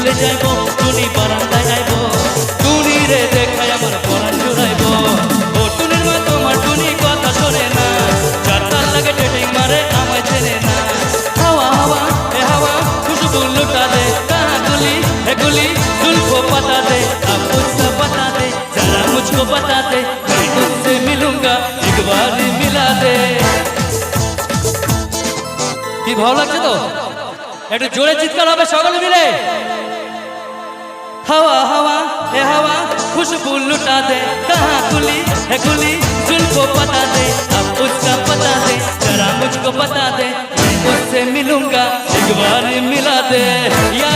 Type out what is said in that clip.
ভুলে যাইব টুনি বারান্দায় আইব টুনি রে দেখায় আমার পরাণ জুড়াইব ও টুনির মা তোমার টুনি কথা শোনে না যার তার লাগে টেটিং মারে আমায় চেনে না হাওয়া হাওয়া এ হাওয়া খুশবু লুটা দে कहाँ गुली है गुली जुल्फों पता दे अब मुझको बता दे जरा मुझको बता दे मैं तुझसे मिलूंगा एक बार मिला दे কি ভালো লাগছে তো একটু জোরে চিৎকার হবে সকলে মিলে हवा हवा ए हवा खुशबू लुटा दे कहाँ गुली है गुली जुल्फों पता दे अब उसका पता दे जरा मुझको बता दे मैं उससे मिलूंगा एक बार मिला दे या